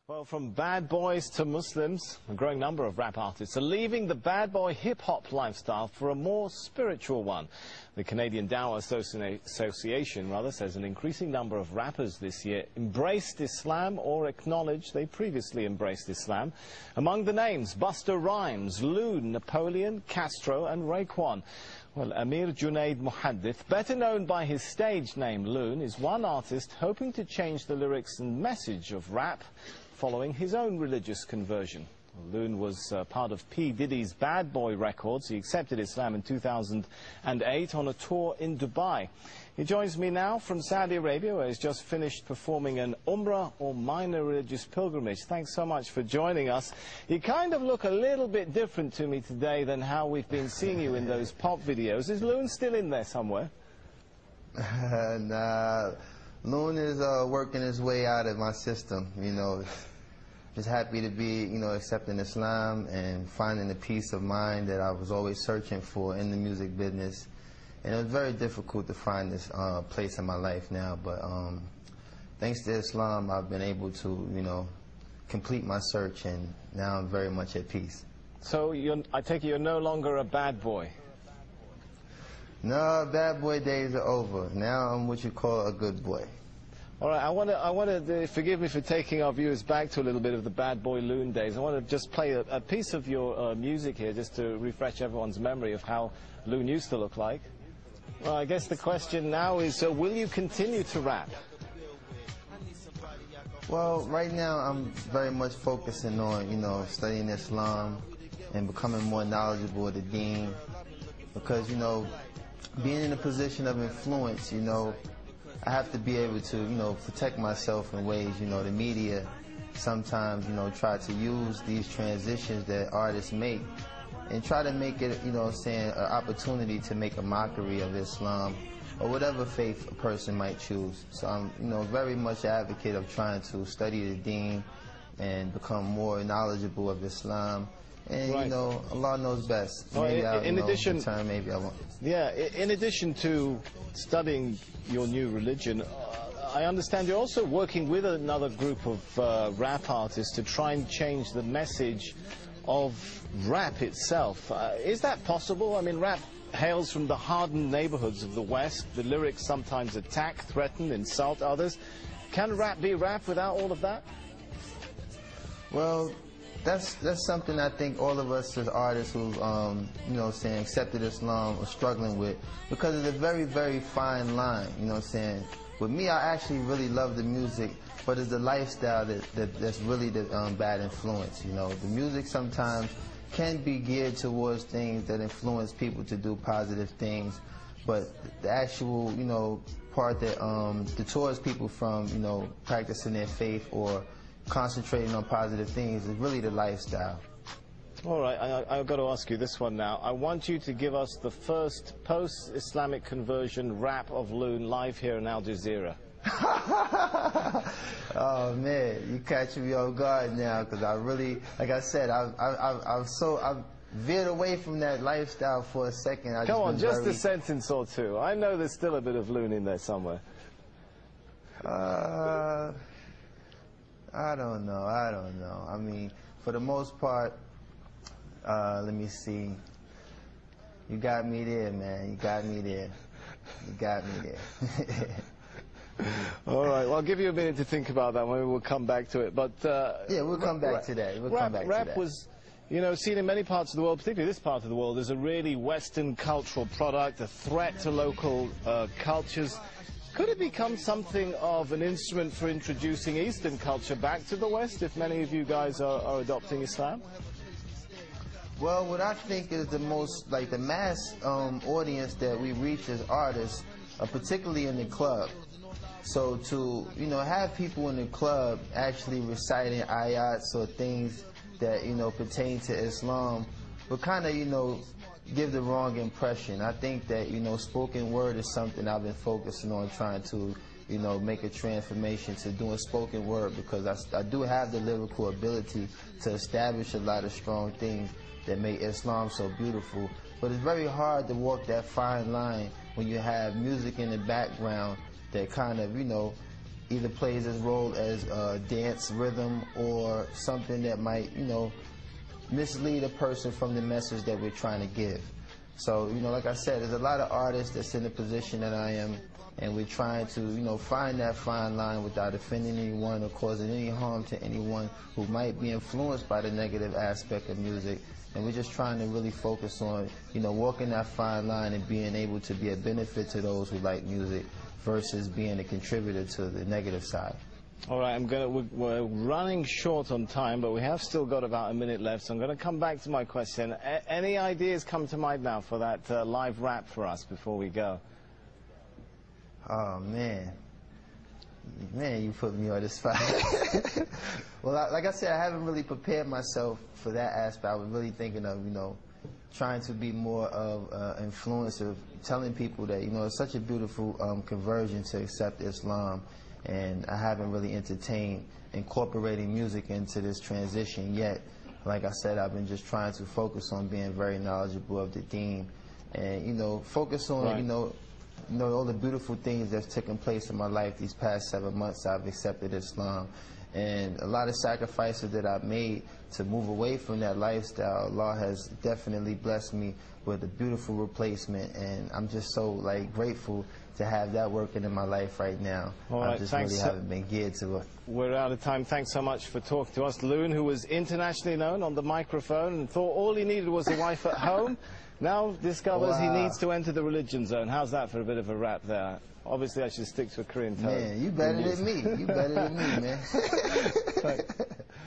Well, from bad boys to Muslims, a growing number of rap artists are leaving the bad boy hip-hop lifestyle for a more spiritual one. The Canadian Dawah Association says an increasing number of rappers this year embraced Islam or acknowledged they previously embraced Islam. Among the names, Busta Rhymes, Loon, Napoleon, Castro and Raekwon. Well, Amir Junaid Muhaddith, better known by his stage name Loon, is one artist hoping to change the lyrics and message of rap following his own religious conversion. Loon was part of P. Diddy's Bad Boy Records. He accepted Islam in 2008 on a tour in Dubai. He joins me now from Saudi Arabia, where he's just finished performing an Umrah or minor religious pilgrimage. Thanks so much for joining us. You kind of look a little bit different to me today than how we've been seeing you in those pop videos. Is Loon still in there somewhere? Nah, Loon is working his way out of my system, you know. Just happy to be, accepting Islam and finding the peace of mind that I was always searching for in the music business. And it was very difficult to find this place in my life now, but thanks to Islam, I've been able to, complete my search, and now I'm very much at peace. So I take it you're no longer a bad boy? No, bad boy days are over. Now I'm what you call a good boy. All right, I want to forgive me for taking our viewers back to a little bit of the Bad Boy Loon days. I want to just play a piece of your music here, just to refresh everyone's memory of how Loon used to look like. Well, I guess the question now is, will you continue to rap? Well, right now I'm very much focusing on, studying Islam and becoming more knowledgeable of the deen. Because, being in a position of influence, I have to be able to, protect myself in ways, the media sometimes, try to use these transitions that artists make and try to make it, an opportunity to make a mockery of Islam or whatever faith a person might choose. So I'm, very much an advocate of trying to study the deen and become more knowledgeable of Islam. And, right. Allah knows best. Well, maybe in addition, maybe I won't. Yeah, in addition to studying your new religion, I understand you're also working with another group of rap artists to try and change the message of rap itself. Is that possible? I mean, rap hails from the hardened neighborhoods of the West. The lyrics sometimes attack, threaten, insult others. Can rap be rap without all of that? Well, that's something I think all of us as artists who, accepted Islam are struggling with, because it's a very, very fine line, With me, I actually really love the music, but it's the lifestyle that's really the bad influence, The music sometimes can be geared towards things that influence people to do positive things, but the actual, part that detours people from, practicing their faith or concentrating on positive things is really the lifestyle. All right, I've got to ask you this one now. I want you to give us the first post-Islamic conversion rap of Loon live here in Al Jazeera. Oh man, you catch me off guard now, because I really, like I said, I've veered away from that lifestyle for a second. Come on, just a sentence or two. I know there's still a bit of Loon in there somewhere. I don't know. I mean, for the most part, let me see. You got me there, man. You got me there. All right. Well, I'll give you a minute to think about that. Maybe we'll come back to it. But yeah, we'll come back to that. Rap was, seen in many parts of the world, particularly this part of the world, as a really Western cultural product, a threat to local cultures. Could it become something of an instrument for introducing Eastern culture back to the West if many of you guys are adopting Islam? Well, what I think is the most, the mass audience that we reach as artists, particularly in the club. So to, have people in the club actually reciting ayats or things that, pertain to Islam would kind of, give the wrong impression. I think that, spoken word is something I've been focusing on, trying to, make a transformation to doing spoken word, because I do have the lyrical ability to establish a lot of strong things that make Islam so beautiful. But it's very hard to walk that fine line when you have music in the background that kind of, either plays its role as dance, rhythm, or something that might, you know, mislead a person from the message that we're trying to give. So, you know, like I said, there's a lot of artists that's in the position that I am, and we're trying to, you know, find that fine line without offending anyone or causing any harm to anyone who might be influenced by the negative aspect of music. And we're just trying to really focus on, you know, walking that fine line and being able to be a benefit to those who like music versus being a contributor to the negative side. All right, we're running short on time, but we have still got about a minute left, so I'm going to come back to my question. Any ideas come to mind now for that live rap for us before we go? Oh, man. Man, you put me on the spot. Well, like I said, I haven't really prepared myself for that aspect. I was really thinking of, you know, trying to be more of an influencer, telling people that, you know, it's such a beautiful conversion to accept Islam. And I haven't really entertained incorporating music into this transition yet. Like I said, I've been just trying to focus on being very knowledgeable of the deen, and, you know, focus on, right, you know, all the beautiful things that's taken place in my life these past 7 months. I've accepted Islam, and a lot of sacrifices that I've made to move away from that lifestyle. Allah has definitely blessed me with a beautiful replacement, and I'm just so, like, grateful to have that working in my life right now. All right, I just really haven't been geared to it. We're out of time. Thanks so much for talking to us. Loon, who was internationally known on the microphone and thought all he needed was a wife at home, now discovers he needs to enter the religion zone. How's that for a bit of a rap there? Obviously, I should stick to a Korean tone. Man, you better than me. You better than me, man.